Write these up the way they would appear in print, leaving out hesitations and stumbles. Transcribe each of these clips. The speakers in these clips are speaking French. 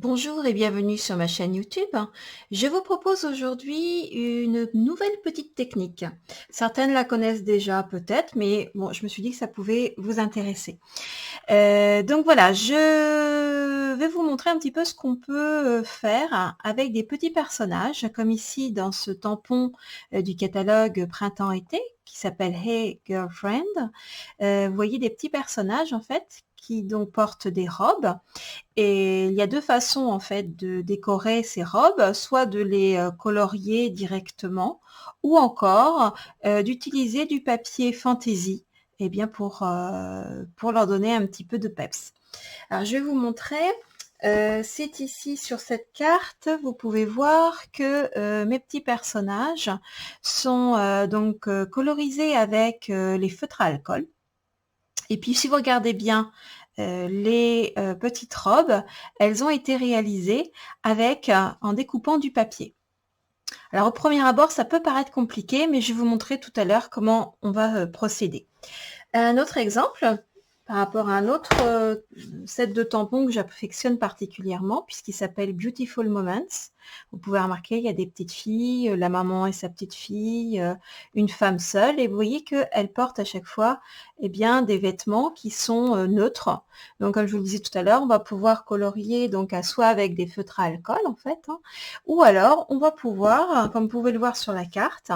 Bonjour et bienvenue sur ma chaîne YouTube. Je vous propose aujourd'hui une nouvelle petite technique. Certaines la connaissent déjà peut-être, mais bon, je me suis dit que ça pouvait vous intéresser. Donc voilà, je vais vous montrer un petit peu ce qu'on peut faire avec des petits personnages, comme ici dans ce tampon du catalogue Printemps-été qui s'appelle Hey Girlfriend. Vous voyez des petits personnages en fait qui donc portent des robes. Et il y a 2 façons en fait de décorer ces robes, soit de les, colorier directement ou encore, d'utiliser du papier fantaisie et bien pour leur donner un petit peu de peps. Alors je vais vous montrer, c'est ici sur cette carte, vous pouvez voir que, mes petits personnages sont, donc, colorisés avec, les feutres à alcool. Et puis si vous regardez bien, les, petites robes, elles ont été réalisées avec, en découpant du papier. Alors au premier abord, ça peut paraître compliqué, mais je vais vous montrer tout à l'heure comment on va, procéder. Un autre exemple, par rapport à un autre, set de tampons que j'affectionne particulièrement puisqu'il s'appelle Beautiful Moments. Vous pouvez remarquer, il y a des petites filles, la maman et sa petite fille, une femme seule et vous voyez qu'elles portent à chaque fois, eh bien, des vêtements qui sont, neutres. Donc comme je vous le disais tout à l'heure, on va pouvoir colorier donc soit avec des feutres à alcool en fait, hein, ou alors on va pouvoir, comme vous pouvez le voir sur la carte,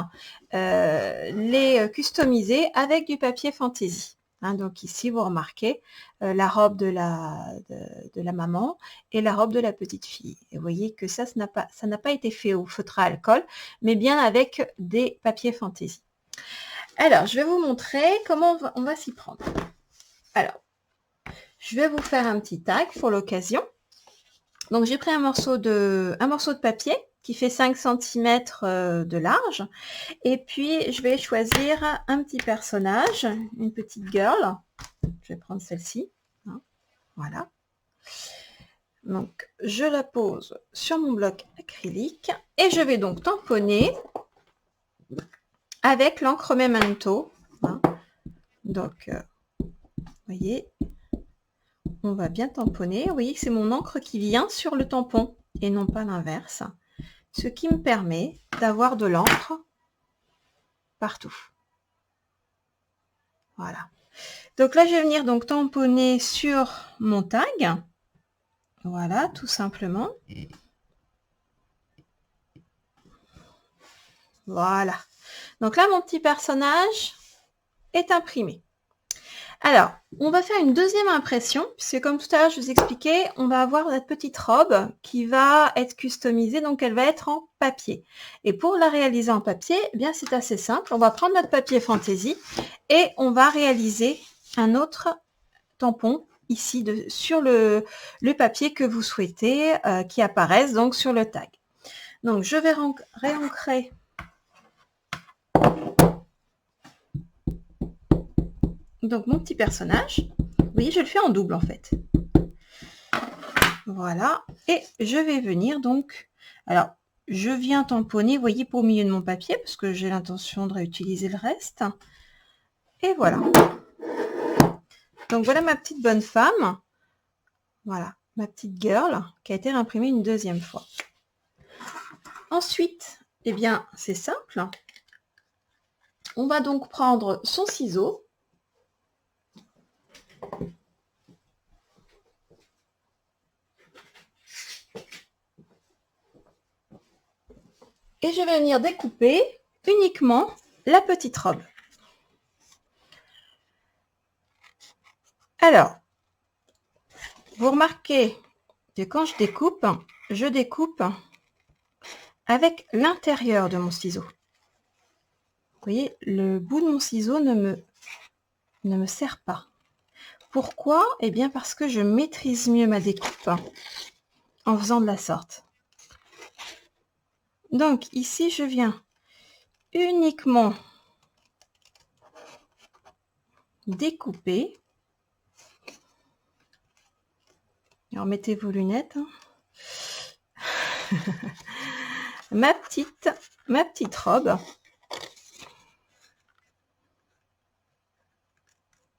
les customiser avec du papier fantaisie. Hein, donc ici, vous remarquez la robe de la maman et la robe de la petite fille. Et vous voyez que ça n'a pas été fait au feutre à alcool, mais bien avec des papiers fantaisie. Alors, je vais vous montrer comment on va s'y prendre. Alors, je vais vous faire un petit tag pour l'occasion. Donc, j'ai pris un morceau de papier qui fait 5 cm de large. Et puis, je vais choisir un petit personnage, une petite girl. Je vais prendre celle-ci. Hein, voilà. Donc, je la pose sur mon bloc acrylique et je vais donc tamponner avec l'encre Memento. Hein. Donc, vous voyez, on va bien tamponner. Vous voyez que c'est mon encre qui vient sur le tampon et non pas l'inverse. Ce qui me permet d'avoir de l'encre partout. Voilà. Donc là, je vais venir donc tamponner sur mon tag. Voilà, tout simplement. Voilà. Donc là, mon petit personnage est imprimé. Alors, on va faire une deuxième impression, puisque comme tout à l'heure, je vous expliquais, on va avoir notre petite robe qui va être customisée, donc elle va être en papier. Et pour la réaliser en papier, eh bien c'est assez simple. On va prendre notre papier fantaisie et on va réaliser un autre tampon ici sur le papier que vous souhaitez qui apparaisse donc sur le tag. Donc, je vais réancrer donc mon petit personnage. Vous voyez, je le fais en double en fait. Voilà. Et je vais venir donc... Alors, je viens tamponner, vous voyez, pas au milieu de mon papier, parce que j'ai l'intention de réutiliser le reste. Et voilà. Donc, voilà ma petite bonne femme. Voilà, ma petite girl, qui a été réimprimée une deuxième fois. Ensuite, eh bien, c'est simple. On va donc prendre son ciseau. Et je vais venir découper uniquement la petite robe. Alors, vous remarquez que quand je découpe avec l'intérieur de mon ciseau. Vous voyez, le bout de mon ciseau ne me sert pas. Pourquoi? Eh bien parce que je maîtrise mieux ma découpe en faisant de la sorte. Donc ici, je viens uniquement découper. Alors mettez vos lunettes. Hein. ma petite robe.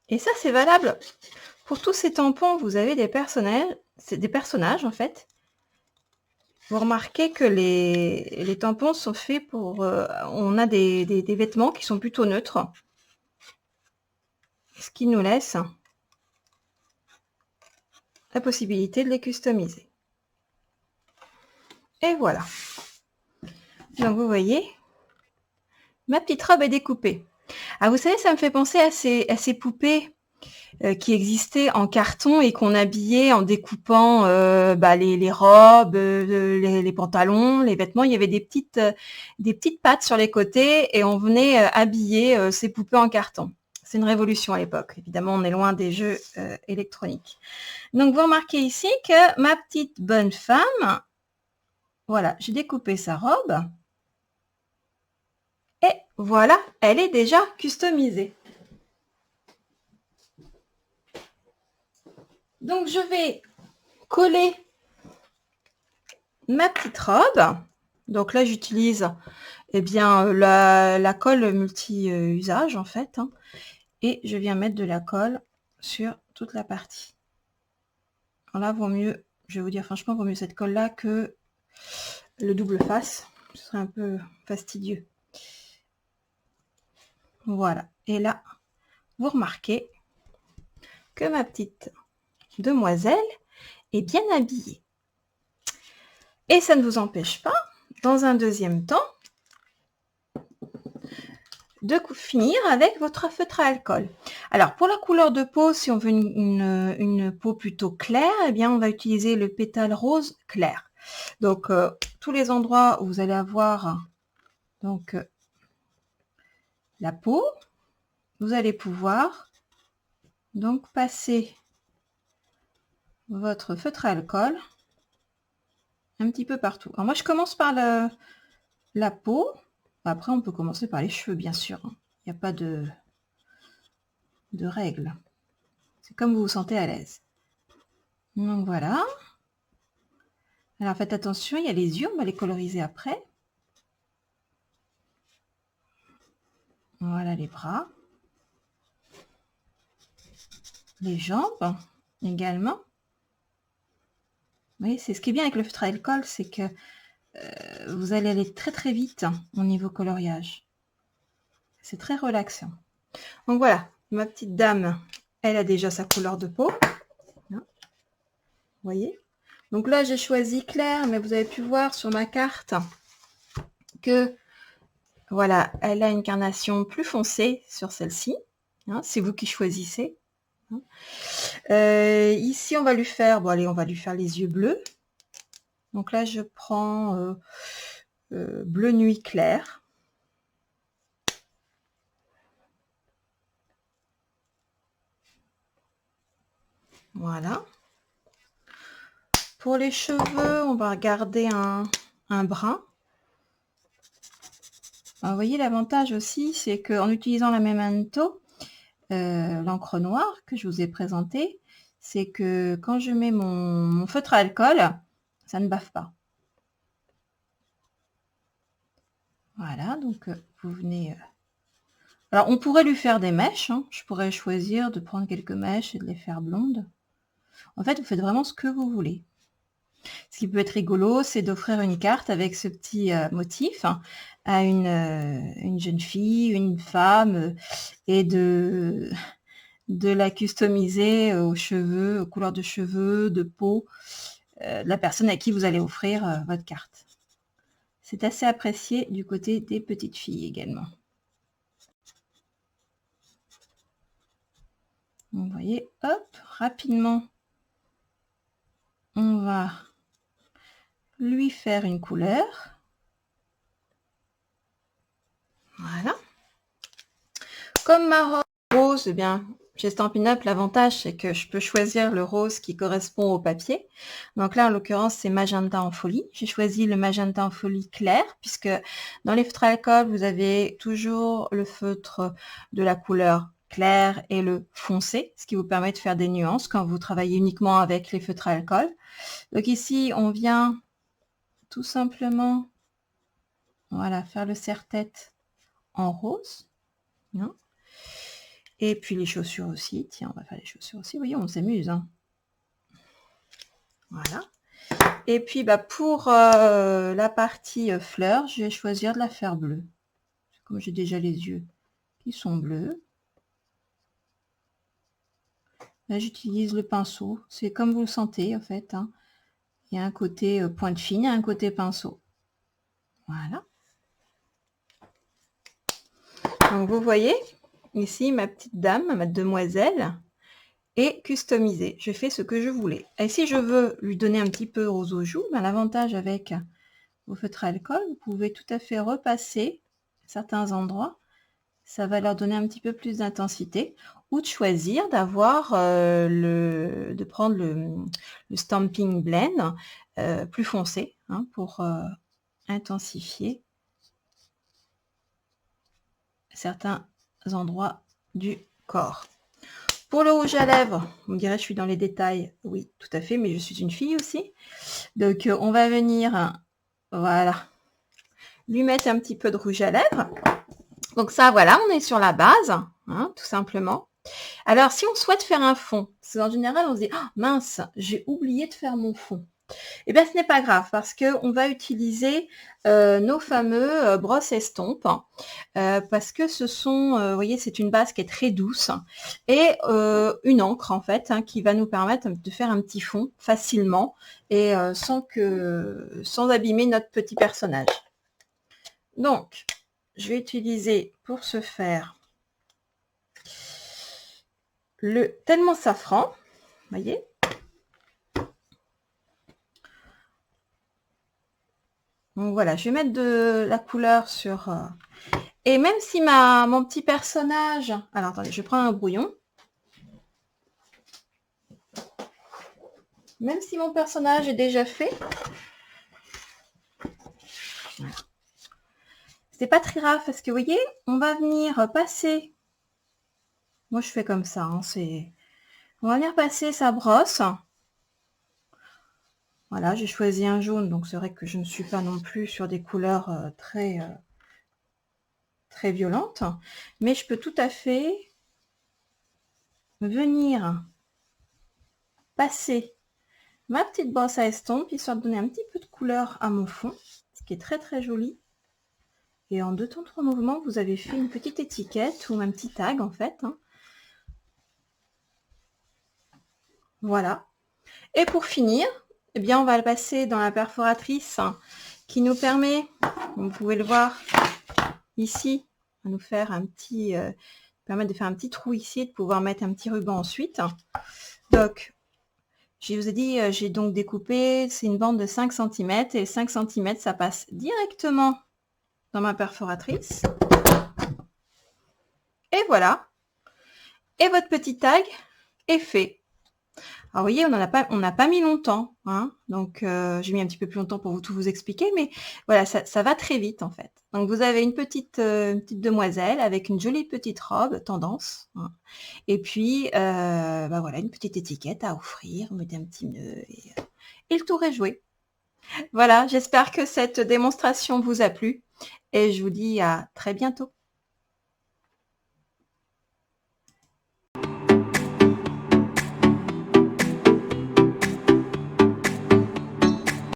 Et ça, c'est valable pour tous ces tampons. Vous avez des personnages en fait, vous remarquez que les tampons sont faits pour... on a des vêtements qui sont plutôt neutres, ce qui nous laisse la possibilité de les customiser. Et voilà. Donc vous voyez, ma petite robe est découpée. Ah, vous savez, ça me fait penser à ces poupées qui existaient en carton et qu'on habillait en découpant les robes, les pantalons, les vêtements. Il y avait des petites pattes sur les côtés et on venait habiller ces poupées en carton. C'est une révolution à l'époque. Évidemment, on est loin des jeux électroniques. Donc, vous remarquez ici que ma petite bonne femme, voilà, j'ai découpé sa robe. Et voilà, elle est déjà customisée. Donc, je vais coller ma petite robe. Donc là, j'utilise la colle multi-usage en fait. Hein, et je viens mettre de la colle sur toute la partie. Alors là, vaut mieux, je vais vous dire franchement, vaut mieux cette colle-là que le double face. Ce serait un peu fastidieux. Voilà. Et là, vous remarquez que ma petite demoiselle est bien habillée. Et ça ne vous empêche pas, dans un deuxième temps, de finir avec votre feutre à alcool. Alors, pour la couleur de peau, si on veut une peau plutôt claire, eh bien, on va utiliser le pétale rose clair. Donc, tous les endroits où vous allez avoir donc la peau, vous allez pouvoir donc passer votre feutre à alcool un petit peu partout. Alors moi, je commence par la peau. Après, on peut commencer par les cheveux, bien sûr. Il n'y a pas de règles. C'est comme vous vous sentez à l'aise. Donc voilà. Alors faites attention, il y a les yeux, on va les coloriser après. Voilà les bras. Les jambes également. Vous voyez, c'est ce qui est bien avec le feutre à alcool, c'est que vous allez aller très très vite au niveau coloriage. C'est très relaxant. Donc voilà, ma petite dame, elle a déjà sa couleur de peau. Vous voyez? Donc là, j'ai choisi clair, mais vous avez pu voir sur ma carte que voilà, elle a une carnation plus foncée sur celle-ci. Hein, c'est vous qui choisissez. Ici, on va lui faire, bon allez, on va lui faire les yeux bleus. Donc là, je prends bleu nuit clair. Voilà. Pour les cheveux, on va garder un brun. Alors, vous voyez, l'avantage aussi, c'est qu'en utilisant la Memento, l'encre noire que je vous ai présentée, c'est que quand je mets mon feutre à alcool, ça ne bave pas. Voilà, donc vous venez... Alors, on pourrait lui faire des mèches. Hein. Je pourrais choisir de prendre quelques mèches et de les faire blondes. En fait, vous faites vraiment ce que vous voulez. Ce qui peut être rigolo, c'est d'offrir une carte avec ce petit motif à une jeune fille, une femme, et de la customiser aux cheveux, aux couleurs de cheveux, de peau, de la personne à qui vous allez offrir votre carte. C'est assez apprécié du côté des petites filles également. Vous voyez, hop, rapidement, on va lui faire une couleur. Voilà. Comme ma robe rose, eh bien, chez Stampin' Up, l'avantage, c'est que je peux choisir le rose qui correspond au papier. Donc là, en l'occurrence, c'est magenta en folie. J'ai choisi le magenta en folie clair, puisque dans les feutres à alcool, vous avez toujours le feutre de la couleur claire et le foncé, ce qui vous permet de faire des nuances quand vous travaillez uniquement avec les feutres à alcool. Donc ici, on vient tout simplement, voilà, faire le serre-tête en rose. Hein. Et puis les chaussures aussi. Tiens, on va faire les chaussures aussi. Vous voyez, on s'amuse. Hein. Voilà. Et puis pour la partie fleur, je vais choisir de la faire bleue. Comme j'ai déjà les yeux qui sont bleus. Là, j'utilise le pinceau. C'est comme vous le sentez, en fait. Hein. Il y a un côté pointe fine et un côté pinceau. Voilà. Donc, vous voyez, ici, ma petite dame, ma demoiselle, est customisée. Je fais ce que je voulais. Et si je veux lui donner un petit peu rose aux joues, l'avantage avec vos feutres à alcool, vous pouvez tout à fait repasser certains endroits. Ça va leur donner un petit peu plus d'intensité, ou de choisir d'avoir de prendre le Stamping Blend plus foncé hein, pour intensifier certains endroits du corps. Pour le rouge à lèvres, vous me direz je suis dans les détails, oui tout à fait, mais je suis une fille aussi. Donc on va venir, voilà, lui mettre un petit peu de rouge à lèvres. Donc ça, voilà, on est sur la base, hein, tout simplement. Alors, si on souhaite faire un fond, c'est en général, on se dit, oh, mince, j'ai oublié de faire mon fond. Eh bien, ce n'est pas grave parce qu'on va utiliser nos fameux brosses estompes parce que ce sont, vous voyez, c'est une base qui est très douce et une encre en fait hein, qui va nous permettre de faire un petit fond facilement et sans abîmer notre petit personnage. Donc, je vais utiliser pour ce faire le Tellement Safran, vous voyez. Donc voilà, je vais mettre de la couleur sur... Et même si mon petit personnage... Alors attendez, je prends un brouillon. Même si mon personnage est déjà fait, voilà. C'est pas très grave parce que vous voyez, on va venir passer... Moi je fais comme ça, hein, on va venir passer sa brosse. Voilà, j'ai choisi un jaune, donc c'est vrai que je ne suis pas non plus sur des couleurs très violentes. Mais je peux tout à fait venir passer ma petite brosse à estompe, histoire de donner un petit peu de couleur à mon fond, ce qui est très joli. Et en 2 temps 3 mouvements, vous avez fait une petite étiquette ou un petit tag en fait. Hein. Voilà. Et pour finir, eh bien, on va le passer dans la perforatrice qui nous permet, comme vous pouvez le voir ici, à nous faire un petit, permettre de faire un petit trou ici et de pouvoir mettre un petit ruban ensuite. Donc, je vous ai dit, j'ai donc découpé, c'est une bande de 5 cm et 5 cm, ça passe directement dans ma perforatrice. Et voilà. Et votre petit tag est fait. Alors, vous voyez, on n'a pas mis longtemps. Hein, donc, j'ai mis un petit peu plus longtemps pour tout vous expliquer. Mais voilà, ça va très vite, en fait. Donc, vous avez une petite demoiselle avec une jolie petite robe, tendance. Hein, et puis, voilà, une petite étiquette à offrir. Vous mettez un petit nœud et le tour est joué. Voilà, j'espère que cette démonstration vous a plu. Et je vous dis à très bientôt.